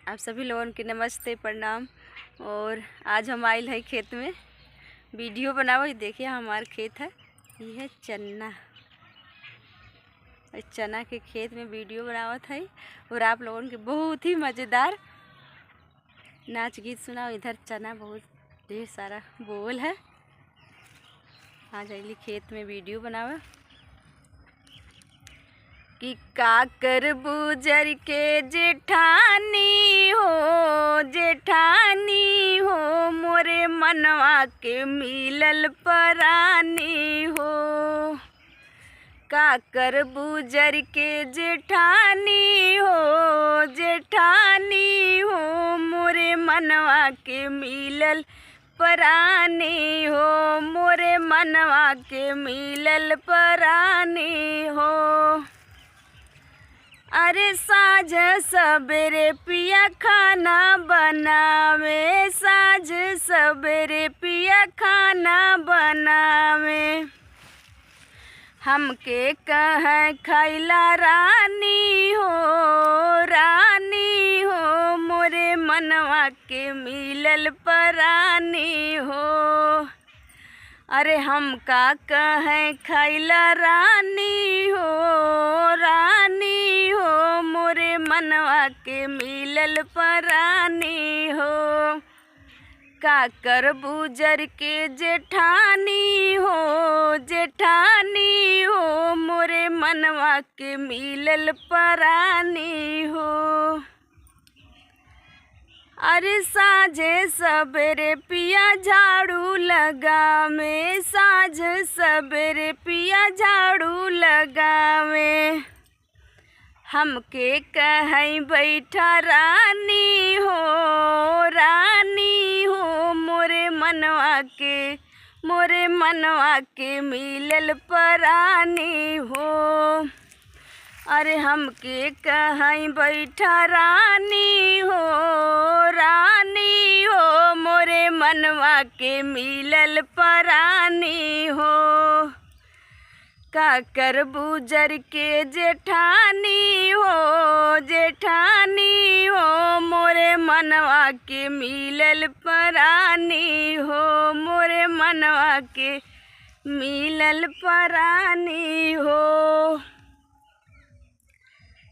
आप सभी लोगों के नमस्ते प्रणाम। और आज हम आइल है खेत में वीडियो बनाओ। देखिए हमार खेत है, ये है चना। चना के खेत में वीडियो बनावत है और आप लोगों के बहुत ही मज़ेदार नाच गीत सुनाओ। इधर चना बहुत ढेर सारा बोल है। आज आइली खेत में वीडियो बनावा कि काकर बुजर के जेठानी हो मोरे मनवा के मिलल परानी हो। काकर बुजर के जेठानी हो मोरे मनवा के मिलल परानी हो। मोरे मनवा के मिलल परानी हो। अरे साँझ सवेरे पिया खाना बनावे, साँझ सवेरे पिया खाना बनावे। हमके कहे खैला रानी हो मोरे मनवा के मिलल परानी हो। अरे हमका कहे खैला रानी हो मोरे मनवा के मिलल परानी हो। काकर बुजर के जेठानी हो मोरे मनवा के मिलल परानी हो। अरे साँझे सवेरे पिया झाड़ू लगावे, साँझ सवेरे पिया झाड़ू लगावे। हमके कहीं बैठा रानी हो मोरे मनवा के मिलल परानी हो। अरे हमके कहीं बैठा रानी हो मोरे मनवा के मिलल परानी हो। काकर बुजर के जेठानी हो मोरे मनवा के मिलल परानी हो। मोरे मनवा के मिलल परानी हो।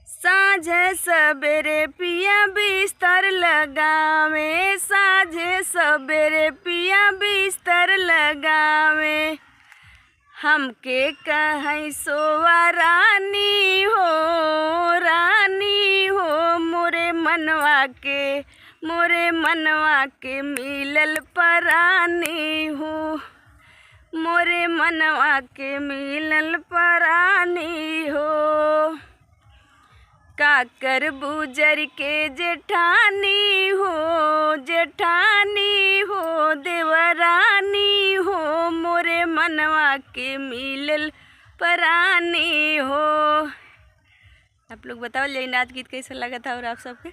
साँझ सवेरे पिया बिस्तर लगावे, साँझ सवेरे पिया बिस्तर लगावे। हमके कहीं सोवा रानी हो मोरे मनवा के मिलल परानी हो। मोरे मनवा के मिलल परानी हो। काकर बुजर के जेठानी हो देवरानी हो मोरे मनवा के मिलल परानी हो। आप लोग बताओ ये नाच गीत कैसा लगा था और आप सबके